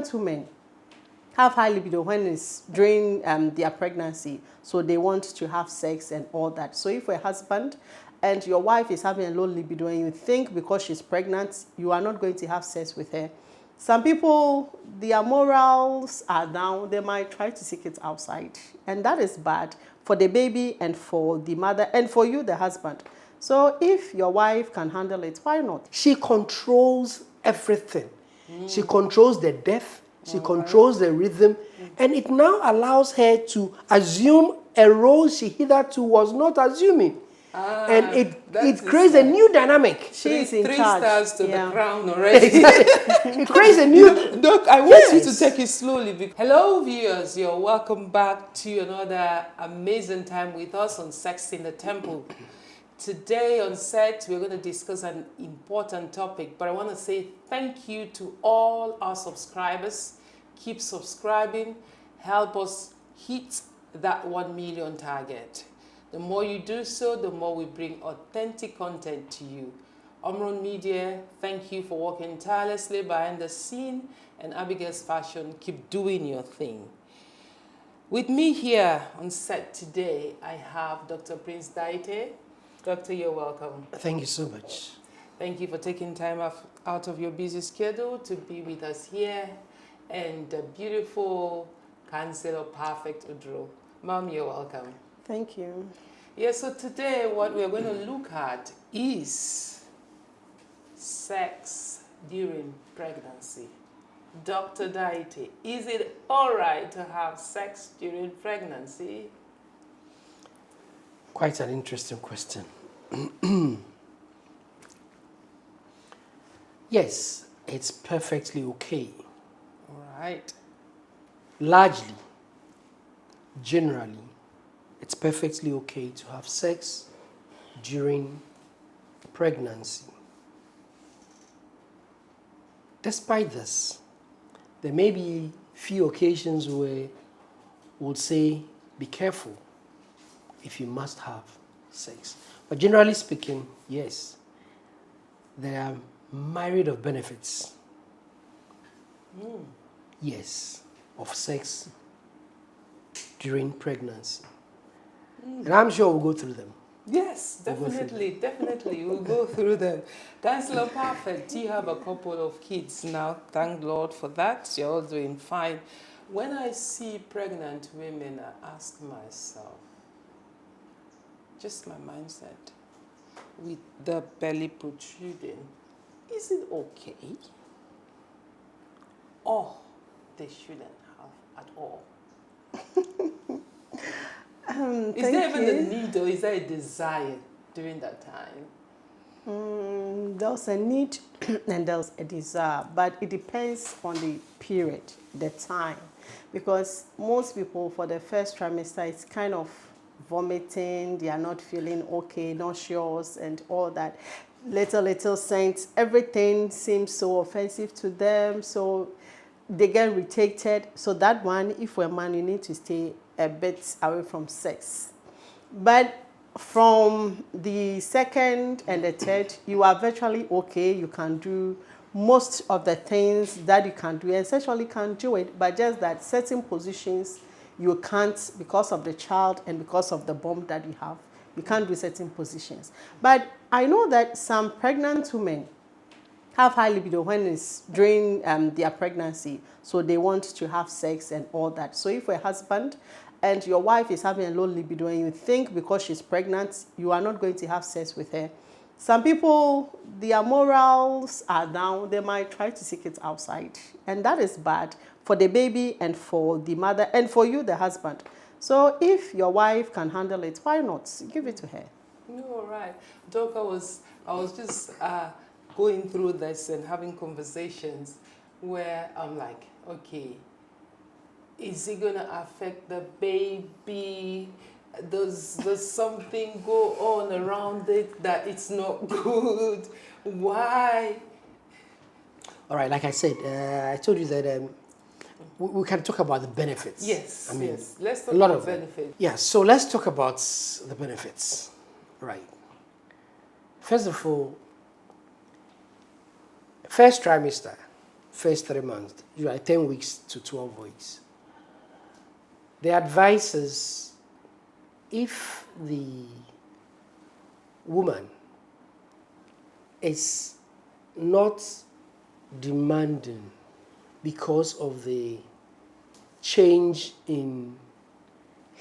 pregnant women have high libido when it's during their pregnancy, so they want to have sex and all that. So if you're a husband and your wife is having a low libido and you think because she's pregnant you are not going to have sex with her, some people, their morals are down. They might try to seek it outside, and that is bad for the baby and for the mother and for you, the husband. So if your wife can handle it, why not? She controls everything. She controls the depth. She controls the rhythm. And it now allows her to assume a role she hitherto was not assuming. And it creates a new dynamic. She's in three charge. stars to the crown already. It creates a new... Doc, I want you to take it slowly. Hello viewers, you're welcome back to another amazing time with us on Sex in the Temple. Today on set, we're going to discuss an important topic, but I want to say thank you to all our subscribers. Keep subscribing, help us hit that 1 million target. The more you do so, the more we bring authentic content to you. Omron Media, thank you for working tirelessly behind the scene, and Abigail's Fashion, keep doing your thing. With me here on set today, I have Dr. Prince Daite. Doctor, you're welcome. Thank you so much. Thank you for taking time out of your busy schedule to be with us here. And the beautiful Councillor Perfect Udro. Mom, you're welcome. Thank you. Yeah, so today what we're going to look at is sex during pregnancy. Dr. Daite, is it all right to have sex during pregnancy? Quite an interesting question. Yes, it's perfectly okay. All right. Largely, generally, it's perfectly okay to have sex during pregnancy. Despite this, there may be few occasions where we'll say, be careful if you must have sex. But generally speaking, yes, there are myriad of benefits. Yes, of sex during pregnancy. And I'm sure we'll go through them. Yes, definitely. We'll go through them. Councillor Perfect, you have a couple of kids now. Thank Lord for that. You're all doing fine. When I see pregnant women, I ask myself, just my mindset, with the belly protruding, is it okay? Or they shouldn't have at all? Is there even a need or is there a desire during that time? There's a need and there's a desire, but it depends on the period, the time. Because most people for the first trimester, it's kind of vomiting, they are not feeling okay, nauseous and all that. Little scents, everything seems so offensive to them, so they get irritated. So that one, if you're a man, you need to stay a bit away from sex. But from the second and the third, you are virtually okay. You can do most of the things that you can do, and sexually can do it, but just that certain positions you can't because of the child and because of the bump that you have. You can't do certain positions. But I know that some pregnant women have high libido when it's during their pregnancy, so they want to have sex and all that. So if you're a husband and your wife is having a low libido and you think because she's pregnant you are not going to have sex with her, some people, their morals are down. They might try to seek it outside, and that is bad for the baby and for the mother and for you, the husband. So if your wife can handle it, why not give it to her? No, right. Doc, I was just going through this and having conversations where I'm like, okay, is it gonna affect the baby? Does something go on around it that it's not good? Why? All right, like I said, I told you that we can talk about the benefits. Yes, I mean, yes. Let's talk a lot about of benefits. Yeah, so let's talk about the benefits. Right. First of all, first trimester, first 3 months, usually 10 weeks to 12 weeks. The advice is, if the woman is not demanding because of the change in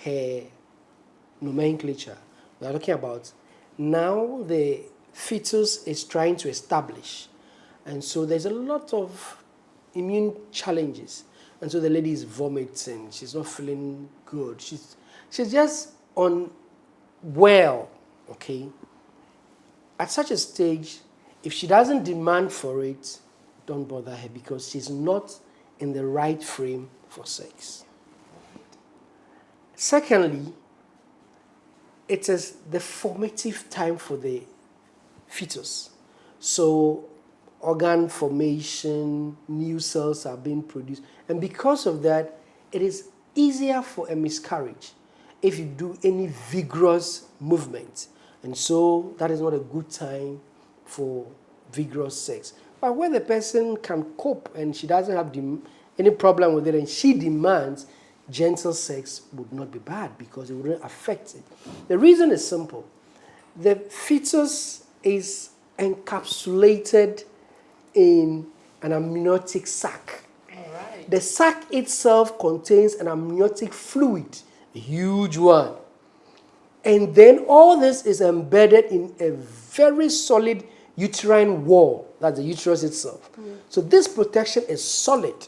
her nomenclature, we are talking about now the fetus is trying to establish, and so there's a lot of immune challenges, and so the lady is vomiting, she's not feeling good, she's just unwell, okay? At such a stage, if she doesn't demand for it, don't bother her, because she's not in the right frame for sex. Secondly, it is the formative time for the fetus. So organ formation, new cells are being produced. And because of that, it is easier for a miscarriage if you do any vigorous movement. And so that is not a good time for vigorous sex. But when the person can cope and she doesn't have any problem with it and she demands, gentle sex would not be bad because it wouldn't affect it. The reason is simple. The fetus is encapsulated in an amniotic sac. All right. The sac itself contains an amniotic fluid, a huge one. And then all this is embedded in a very solid uterine wall. That's the uterus itself. So this protection is solid,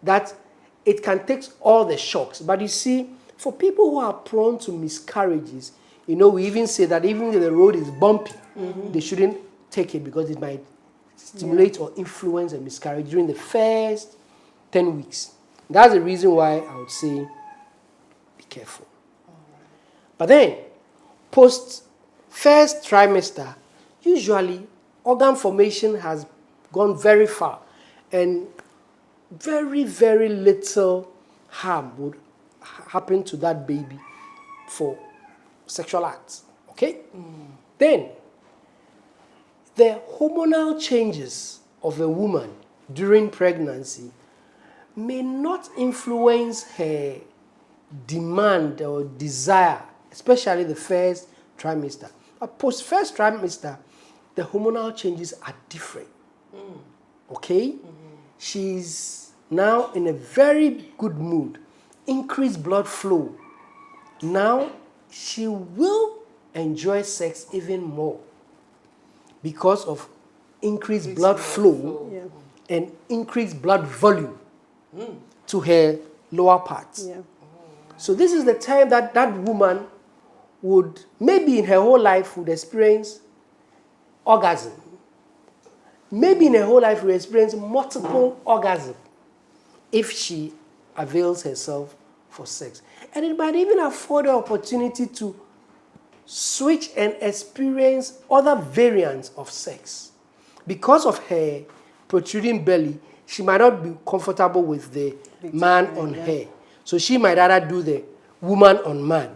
that it can take all the shocks. But you see, for people who are prone to miscarriages, we even say that even if the road is bumpy, they shouldn't take it because it might stimulate or influence a miscarriage during the first 10 weeks. That's the reason why I would say be careful. But then, post first trimester, usually organ formation has gone very far, and very, very little harm would happen to that baby for sexual acts. Okay? Then, the hormonal changes of a woman during pregnancy may not influence her demand or desire, especially the first trimester. But post first trimester, the hormonal changes are different. Okay? She's now in a very good mood, increased blood flow. Now she will enjoy sex even more because of increased blood flow and increased blood volume to her lower parts. Yeah. So this is the time that that woman would, maybe in her whole life, would experience orgasm. Maybe in her whole life would experience multiple orgasms if she avails herself for sex. And it might even afford her opportunity to switch and experience other variants of sex. Because of her protruding belly, she might not be comfortable with the man on her. So she might either do the woman on man,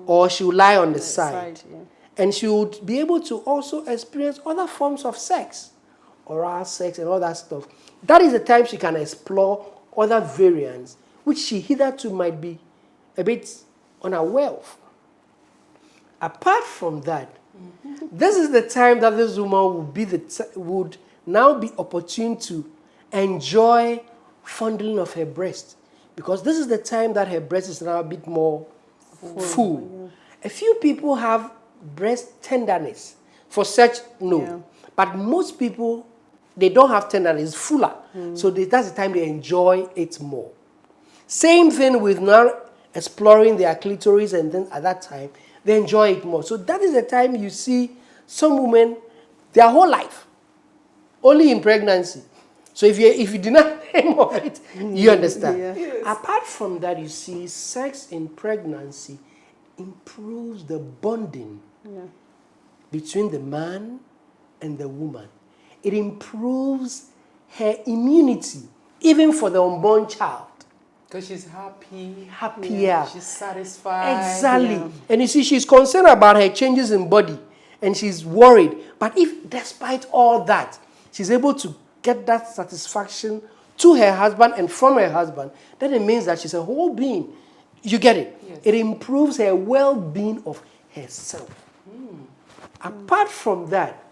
or she will lie on the side. And she would be able to also experience other forms of sex, oral sex and all that stuff. That is the time she can explore other variants, which she hitherto might be a bit unaware of. Apart from that, this is the time that this woman would now be opportune to enjoy fondling of her breast, because this is the time that her breast is now a bit more full. A few people have breast tenderness. For such, no. But most people, they don't have tenderness, it's fuller. So that's the time they enjoy it more. Same thing with now exploring their clitoris, and then at that time, they enjoy it more. So that is the time you see some women, their whole life, only in pregnancy. So if you deny them of it, you understand. Yes. Apart from that, you see, sex in pregnancy improves the bonding between the man and the woman. It improves her immunity, even for the unborn child. Because she's happy. Happier. She's satisfied. Exactly. And you see, she's concerned about her changes in body, and she's worried. But if, despite all that, she's able to get that satisfaction to her husband and from her husband, then it means that she's a whole being. You get it? Yes. It improves her well-being of herself. Apart from that,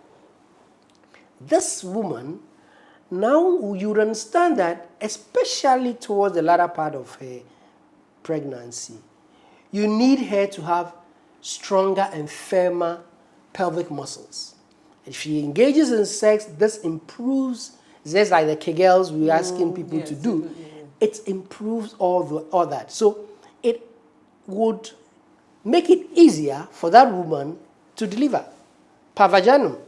this woman, now you would understand that, especially towards the latter part of her pregnancy, you need her to have stronger and firmer pelvic muscles. If she engages in sex, this improves, just like the Kegels we're asking people to do, it improves all that. So it would make it easier for that woman to deliver per vaginum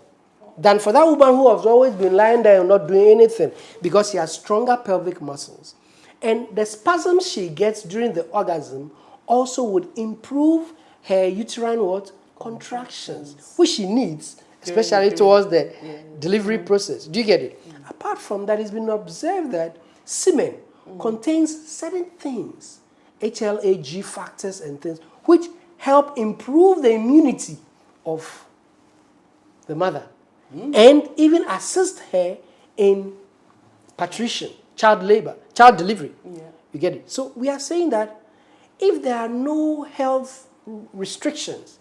than for that woman who has always been lying there and not doing anything, because she has stronger pelvic muscles. And the spasms she gets during the orgasm also would improve her uterine what? Contractions, which she needs, especially towards the delivery process. Do you get it? Apart from that, it's been observed that semen contains certain things, HLA-G factors and things, which help improve the immunity of the mother and even assist her in patrician, child labor, child delivery. You get it? So we are saying that if there are no health restrictions,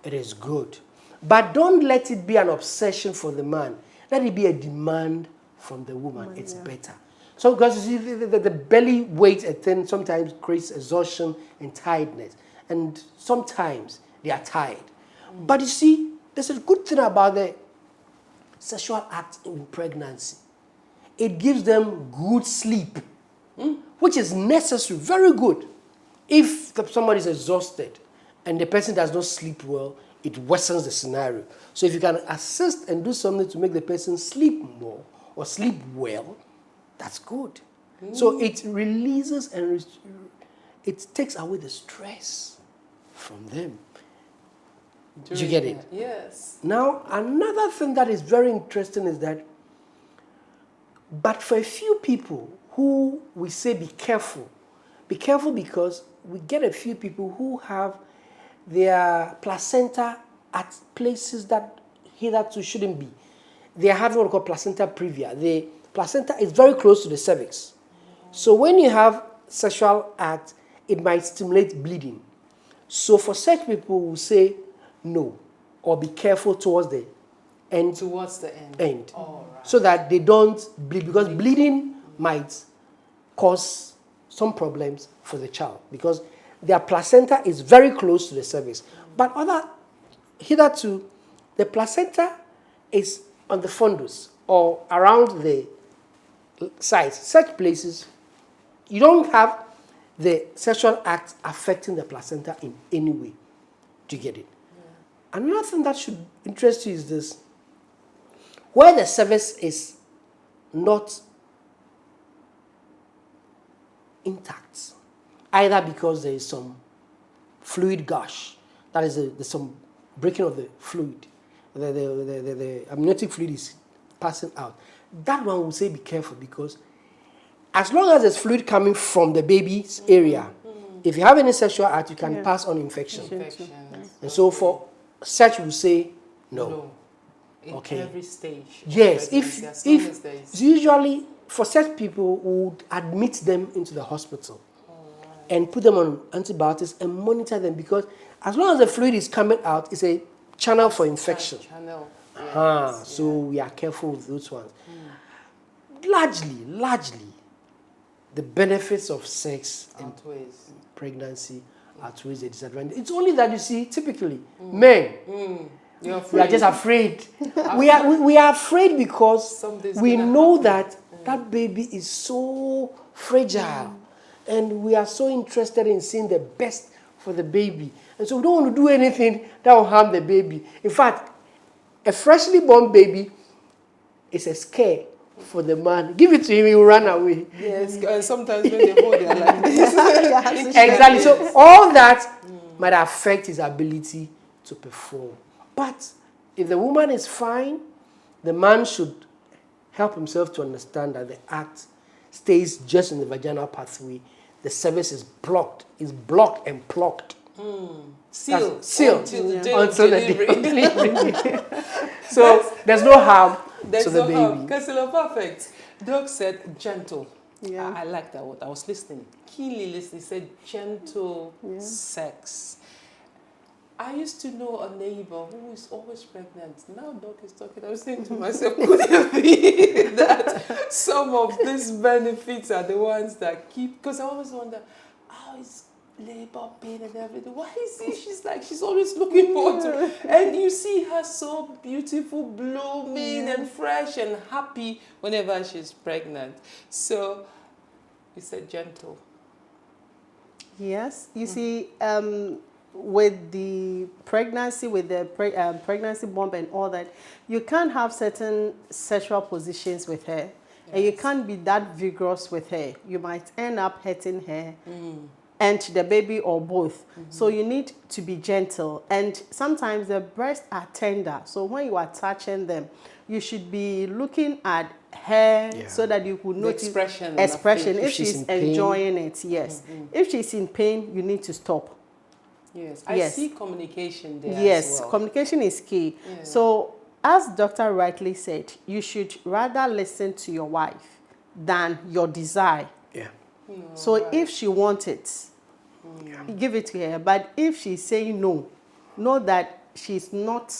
it is good. But don't let it be an obsession for the man. Let it be a demand from the woman. It's better. So because you see, the belly weight thing sometimes creates exhaustion and tiredness. And sometimes they are tired. But you see, there's a good thing about the sexual act in pregnancy. It gives them good sleep, which is necessary, very good. If somebody is exhausted and the person does not sleep well, it worsens the scenario. So if you can assist and do something to make the person sleep more or sleep well, that's good. So it releases and it takes away the stress from them. Did you get it? Yes. Now, another thing that is very interesting is that, but for a few people who we say be careful because we get a few people who have their placenta at places that hitherto shouldn't be. They are having what we call placenta previa. The placenta is very close to the cervix. So when you have sexual act, it might stimulate bleeding. So for such people, we say no, or be careful towards the end. Towards the end. All right. So that they don't bleed, because bleeding might cause some problems for the child, because their placenta is very close to the cervix. But hitherto, the placenta is on the fundus or around the sides. Such places, you don't have the sexual act affecting the placenta in any way. Do you get it? Yeah. Another thing that should interest you is this. Where the cervix is not intact, either because there is some fluid gush, that is, there's some breaking of the fluid, the amniotic fluid is passing out. That one will say be careful, because as long as there's fluid coming from the baby's area, if you have any sexual act, you can pass on infection. And so for such, we say no. In every stage. Yes, if usually for such people, we would admit them into the hospital and put them on antibiotics and monitor them, because as long as the fluid is coming out, it's a channel for infection. So we are careful with those ones. Largely, the benefits of sex in pregnancy outweighs the disadvantage. It's only that, you see, typically, men, we are just afraid. we are afraid because we know that that baby is so fragile, and we are so interested in seeing the best for the baby. And so we don't want to do anything that will harm the baby. In fact, a freshly born baby is a scare for the man. Give it to him, he will run away. Yes, and sometimes when they hold it like this. Exactly. So all that might affect his ability to perform. But if the woman is fine, the man should help himself to understand that the act stays just in the vaginal pathway. The cervix is blocked. It's blocked and plugged. Sealed until the delivery. So there's no harm There's to the no baby. help. Councillor Perfect. Doc said gentle. Yeah. I like that word. I was listening, keenly listening. He said gentle sex. I used to know a neighbor who is always pregnant. Now Doc is talking. I was saying to myself, could it be that some of these benefits are the ones that keep? Because I always wonder, how is labor pain and everything? Why is it? She's always looking forward to, and you see her so beautiful, blooming and fresh and happy whenever she's pregnant. So you said gentle. Yes, you see, with the pregnancy, with the pregnancy bump and all that, you can't have certain sexual positions with her, and you can't be that vigorous with her. You might end up hurting her and the baby or both. So you need to be gentle, and sometimes the breasts are tender. So when you are touching them, you should be looking at her so that you could notice expression on her expression face. if she's enjoying it. Yes, if she's in pain, you need to stop. Yes, I see communication there Yes, as well. communication is key. Yeah. So, as Dr. rightly said, you should rather listen to your wife than your desire. Yeah. So, if she wants it, give it to her. But if she's saying no, know that she's not,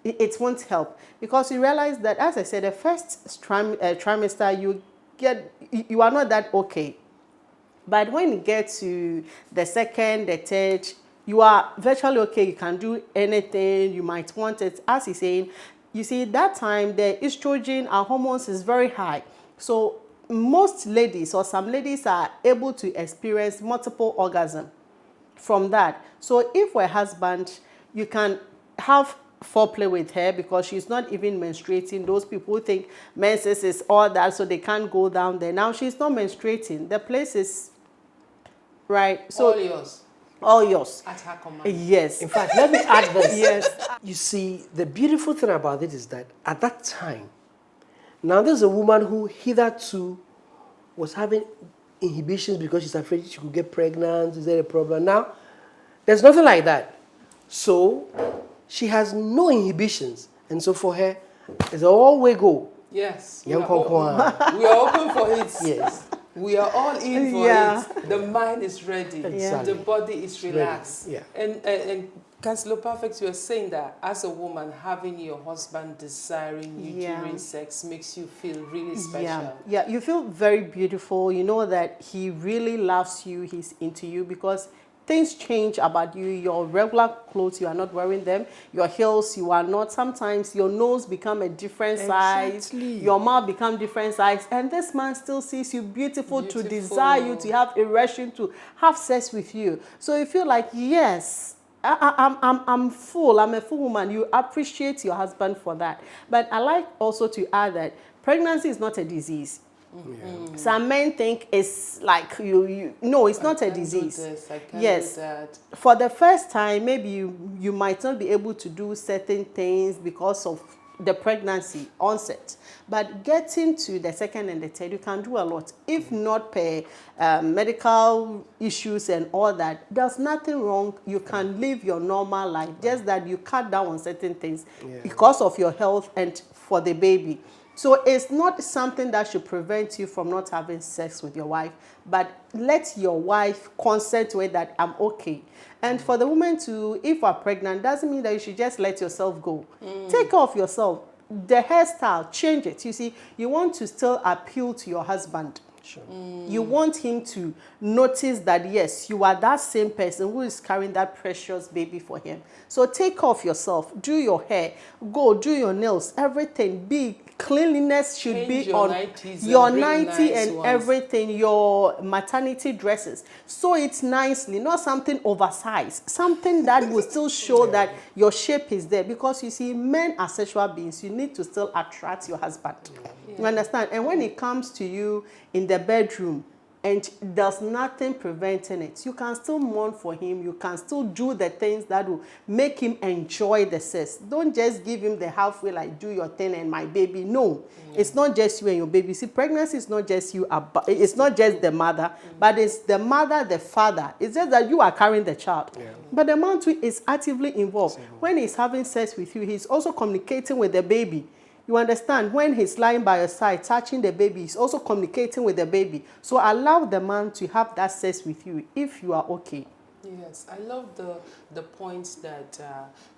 it won't help. Because you realize that, as I said, the first trimester, you are not that okay. But when you get to the second, the third, you are virtually okay. You can do anything. You might want it. As he's saying, you see, that time, the estrogen, our hormones is very high. So most ladies or some ladies are able to experience multiple orgasm from that. So if for a husband, you can have foreplay with her because she's not even menstruating. Those people think menses is all that, so they can't go down there. Now she's not menstruating. The place is right. So all yours. All yours. At her command. Yes. In fact, let me add this. Yes. You see, the beautiful thing about it is that at that time, now there's a woman who hitherto was having inhibitions because she's afraid she could get pregnant. Is there a problem? Now, there's nothing like that. So, she has no inhibitions. And so for her, it's all way go. Yes. Young Konkwan. We are open for it. Yes. We are all in for it. The mind is ready. Exactly. The body is relaxed. Yeah. And Councillor Perfect, you are saying that as a woman, having your husband desiring you during sex makes you feel really special. Yeah, you feel very beautiful. You know that he really loves you. He's into you because things change about you. Your regular clothes, you are not wearing them. Your heels, you are not. Sometimes your nose become a different size. Your mouth become different size. And this man still sees you beautiful to desire you, to have erection, to have sex with you. So you feel like, yes, I'm full. I'm a full woman. You appreciate your husband for that. But I like also to add that pregnancy is not a disease. Some men think it's like no, it's not a disease. Yes, for the first time, maybe you might not be able to do certain things because of the pregnancy onset, but getting to the second and the third, you can do a lot. If not per medical issues and all that, there's nothing wrong. You can live your normal life, just that you cut down on certain things because of your health and for the baby. So it's not something that should prevent you from not having sex with your wife, but let your wife consent with that I'm okay. And for the woman to, if you are pregnant, doesn't mean that you should just let yourself go. Take care of yourself. The hairstyle, change it. You see, you want to still appeal to your husband. Sure. You want him to notice that, yes, you are that same person who is carrying that precious baby for him. So take care of yourself. Do your hair. Go do your nails. Everything. Be cleanliness should Change be your on 90s your and bring 90 nice and ones. everything. Your maternity dresses. So it's nicely, not something oversized. Something that will still show that your shape is there. Because you see, men are sexual beings. You need to still attract your husband. You understand? And when it comes to you in the bedroom, and there's nothing preventing it, you can still mourn for him. You can still do the things that will make him enjoy the sex. Don't just give him the halfway, like, do your thing and my baby. No, it's not just you and your baby. See, pregnancy is not just you. It's not just the mother, but it's the mother, the father. It's just that you are carrying the child. But the man too is actively involved. When he's having sex with you, he's also communicating with the baby. You understand? When he's lying by your side, touching the baby, he's also communicating with the baby. So allow the man to have that sex with you if you are okay. Yes, I love the point that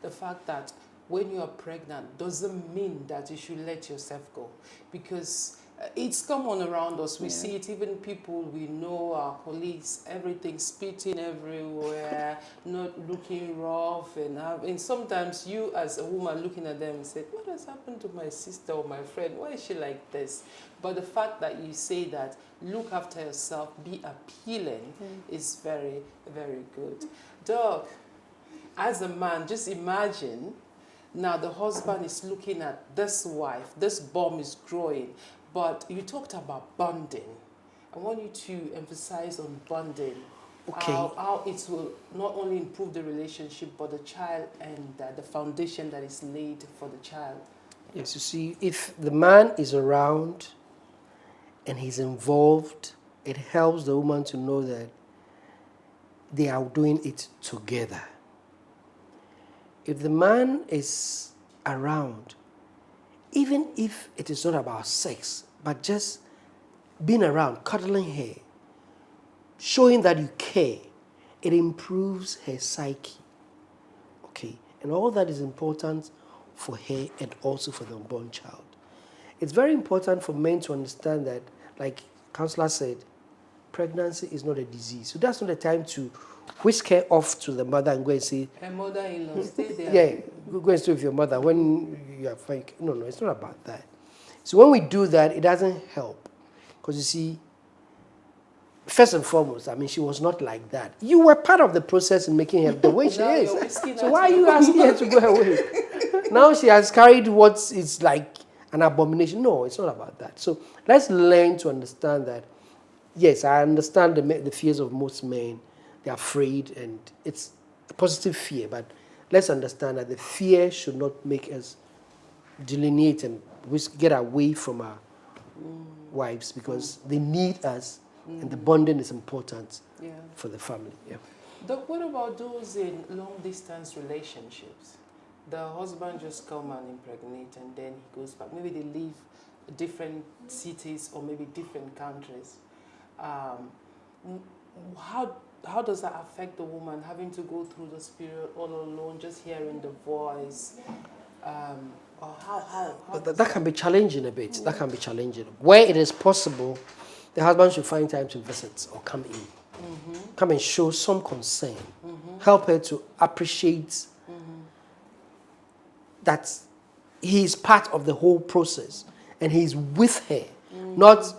the fact that when you are pregnant doesn't mean that you should let yourself go, because it's common around us. We see it, even people we know, our colleagues, everything spitting everywhere, not looking rough, and sometimes you as a woman looking at them and say, what has happened to my sister or my friend? Why is she like this? But the fact that you say that, look after yourself, be appealing, is very, very good. Doc, as a man, just imagine now the husband is looking at this wife, this bomb is growing, but you talked about bonding. I want you to emphasize on bonding. Okay. How it will not only improve the relationship, but the child and the foundation that is laid for the child. Yes, you see, if the man is around and he's involved, it helps the woman to know that they are doing it together. If the man is around, even if it is not about sex, but just being around, cuddling her, showing that you care, it improves her psyche. Okay, and all that is important for her and also for the unborn child. It's very important for men to understand that, like Counselor said, pregnancy is not a disease. So that's not the time to whisk her off to the mother and go and say, Her mother-in-law, stay there. yeah, go and stay with your mother when you are fine. No, it's not about that. So when we do that, it doesn't help. Because you see, first and foremost, I mean, she was not like that. You were part of the process in making her the way she Now is. you're whisking So at why are her. you asking her to go away? Now she has carried what is like an abomination. No, it's not about that. So let's learn to understand that, yes, I understand the fears of most men. They're afraid, and it's a positive fear, but let's understand that the fear should not make us delineate and get away from our wives, because they need us, and the bonding is important Yeah. for the family. Yeah. Doc, what about those in long-distance relationships? The husband just come and impregnate, and then he goes back. Maybe they live different cities or maybe different countries. How does that affect the woman, having to go through this period all alone, just hearing the voice? Or how That can be challenging a bit. That can be challenging. Where it is possible, the husband should find time to visit or come in. Come and show some concern. Help her to appreciate that he is part of the whole process and he's with her, not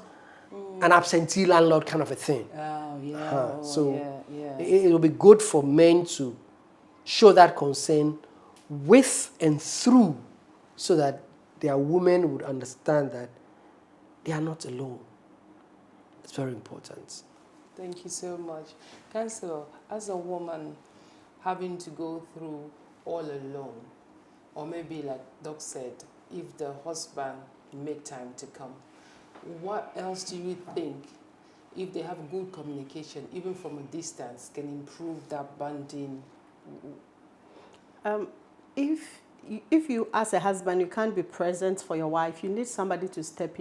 an absentee landlord kind of a thing. Oh, yeah. So yeah. it will be good for men to show that concern with and through, so that their women would understand that they are not alone. It's very important. Thank you so much. Counselor, as a woman having to go through all alone, or maybe like Doc said, if the husband make time to come, what else do you think, if they have good communication, even from a distance, can improve that bonding? If you as a husband, you can't be present for your wife, you need somebody to step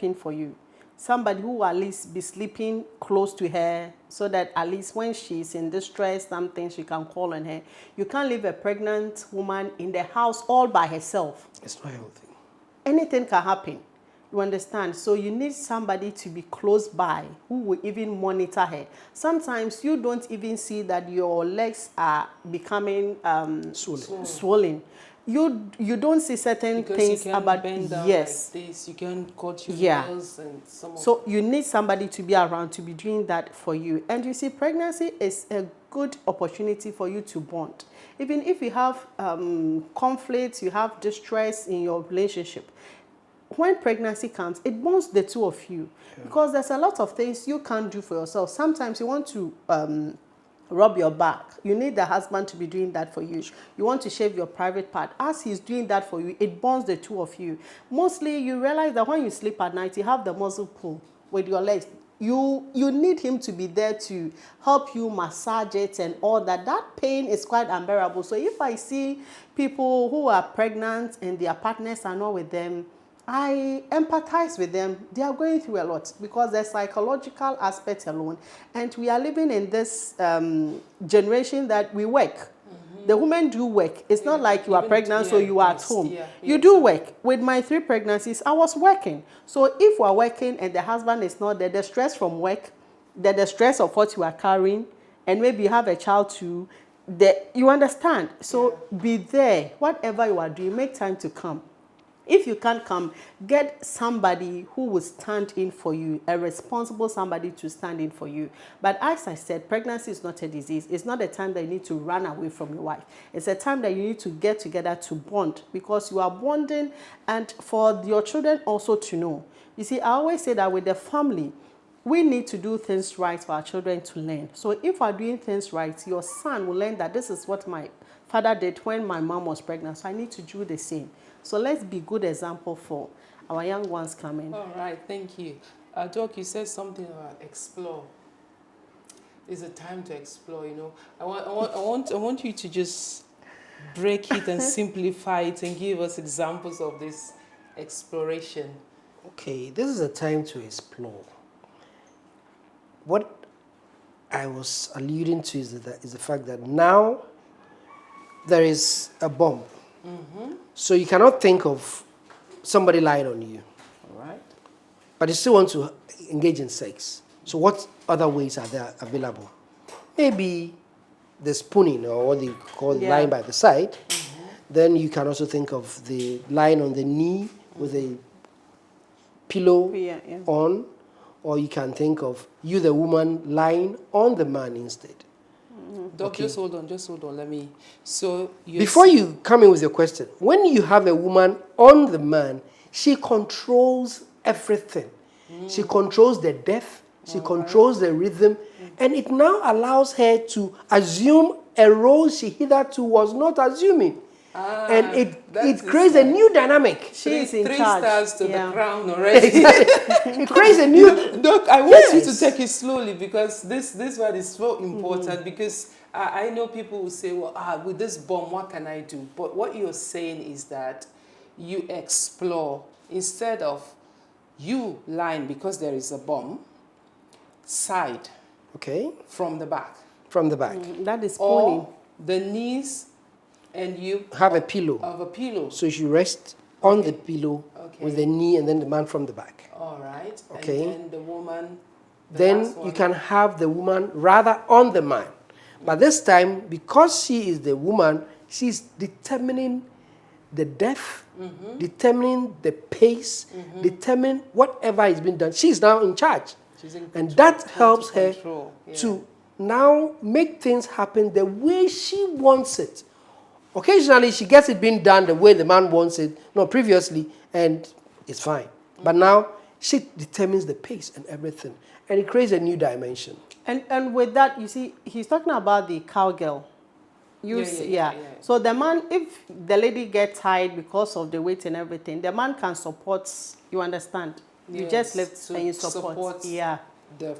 in for you. Somebody who will at least be sleeping close to her, so that at least when she's in distress, something, she can call on her. You can't leave a pregnant woman in the house all by herself. It's not healthy. Anything can happen. You understand? So you need somebody to be close by who will even monitor her. Sometimes you don't even see that your legs are becoming swollen. You don't see certain Because things you can about bend down yes. like this, you can cut your Yeah. nails and some of So you need somebody to be around to be doing that for you. And you see, pregnancy is a good opportunity for you to bond. Even if you have conflicts, you have distress in your relationship, when pregnancy comes, it bonds the two of you. Yeah. Because there's a lot of things you can't do for yourself. Sometimes you want to rub your back. You need the husband to be doing that for you. You want to shave your private part. As he's doing that for you, it bonds the two of you. Mostly, you realize that when you sleep at night, you have the muscle pull with your legs. you need him to be there to help you massage it and all that. That pain is quite unbearable. So if I see people who are pregnant and their partners are not with them, I empathize with them. They are going through a lot because the psychological aspect alone. And we are living in this generation that we work. The women do work. It's not like you are pregnant, so you are at home. You do work. With my 3 pregnancies, I was working. So if we are working and the husband is not there, the stress from work, the stress of what you are carrying, and maybe you have a child too, you understand. So be there. Whatever you are doing, make time to come. If you can't come, get somebody who will stand in for you, a responsible somebody to stand in for you. But as I said, pregnancy is not a disease. It's not a time that you need to run away from your wife. It's a time that you need to get together to bond, because you are bonding, and for your children also to know. You see, I always say that with the family, we need to do things right for our children to learn. So if we're doing things right, your son will learn that this is what my father did when my mom was pregnant, so I need to do the same. So let's be good example for our young ones coming. All right, thank you. Doc, you said something about explore. It's a time to explore, you know. I want you to just break it and simplify it and give us examples of this exploration. Okay, this is a time to explore. What I was alluding to is the fact that now there is a bomb. So you cannot think of somebody lying on you. All right. But you still want to engage in sex. So what other ways are there available? Maybe the spooning, or what they call lying by the side. Then you can also think of the lying on the knee with a pillow on. Or you can think of you, the woman, lying on the man instead. Doc, just hold on, let me. So before you come in with your question, when you have a woman on the man, she controls everything. She controls the depth, she controls the rhythm, and it now allows her to assume a role she hitherto was not assuming. And it creates a new dynamic. She's in 3 charge. stars to the crown already. It creates a new... Doc, I want you to take it slowly, because this one is so important, because I know people will say, well, with this bomb, what can I do? But what you're saying is that you explore, instead of you lying because there is a bomb, side. Okay. From the back. From the back. That is spooning. Or the knees, and you have a pillow. Of a pillow. So you rest on the pillow with the knee, and then the man from the back. All right. Okay. And then the woman. Then you can have the woman rather on the man. But this time, because she is the woman, she's determining the depth, determining the pace, determining whatever is being done. She's now in charge. She's in and that helps her Yeah. to now make things happen the way she wants it. Occasionally, she gets it being done the way the man wants it, previously, and it's fine. But now, she determines the pace and everything. And it creates a new dimension. And with that, you see, he's talking about the cowgirl. So the man, if the lady gets tired because of the weight and everything, the man can support, you understand? You just lift and you support.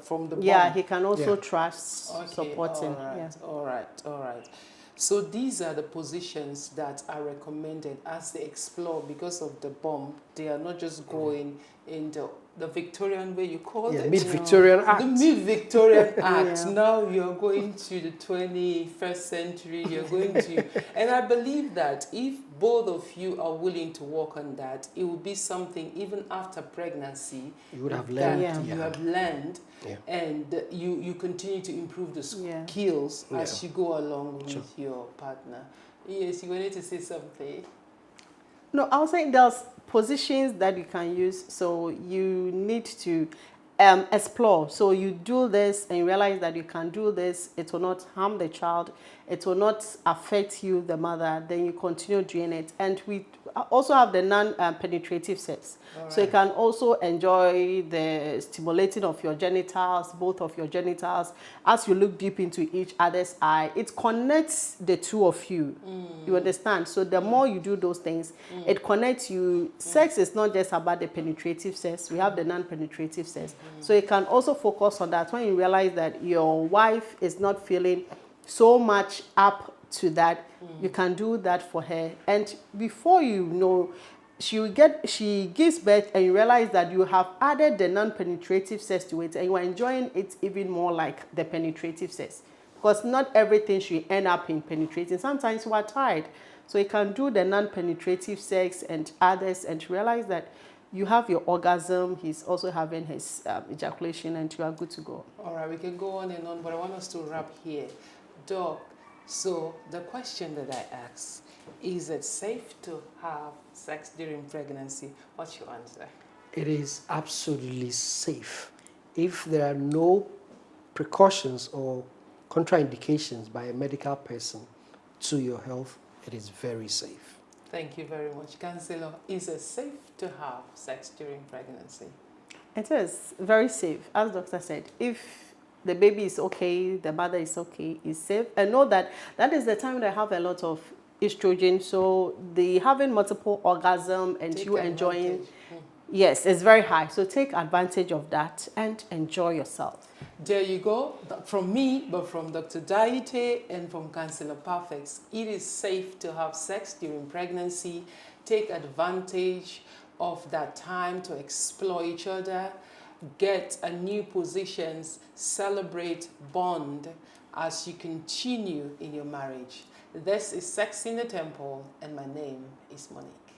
From the bottom. Yeah, he can also trust supporting. All right. So these are the positions that are recommended as they explore. Because of the bomb, they are not just going in the Victorian way, you call it. Mid-Victorian act. The mid-Victorian act. Now you're going to the 21st century, you're going to... And I believe that if both of you are willing to work on that, it will be something even after pregnancy you would have learned. You have learned, and you continue to improve the skills as you go along with your partner. Yes, you wanted to say something? No, I was saying there's positions that you can use, so you need to explore. So you do this and you realize that you can do this, it will not harm the child, it will not affect you, the mother, then you continue doing it. And we also have the non-penetrative sex. So you can also enjoy the stimulating of your genitals, both of your genitals, as you look deep into each other's eye. It connects the two of you. You understand? So the more you do those things, it connects you. Sex is not just about the penetrative sex. We have the non-penetrative sex. So you can also focus on that when you realize that your wife is not feeling so much up to that. You can do that for her, and before you know, she gives birth, and you realize that you have added the non-penetrative sex to it, and you are enjoying it even more like the penetrative sex, because not everything should end up in penetrating. Sometimes you are tired, so you can do the non-penetrative sex and others, and realize that you have your orgasm, he's also having his ejaculation, and you are good to go. All right, we can go on and on, but I want us to wrap here. Doc, so the question that I asked, is it safe to have sex during pregnancy? What's your answer? It is absolutely safe if there are no precautions or contraindications by a medical person to your health. It is very safe. Thank you very much. Counselor, is it safe to have sex during pregnancy? It is very safe, as doctor said. If the baby is okay, the mother is okay, it's safe. And know that that is the time they have a lot of estrogen, so the having multiple orgasm and Take you enjoying, advantage. yes, it's very high. So take advantage of that and enjoy yourself. There you go. From me, but from Dr. Daite and from Counselor Perfects. It is safe to have sex during pregnancy. Take advantage of that time to explore each other, get a new positions, celebrate, bond as you continue in your marriage. This is Sex in the Temple, and my name is Monique.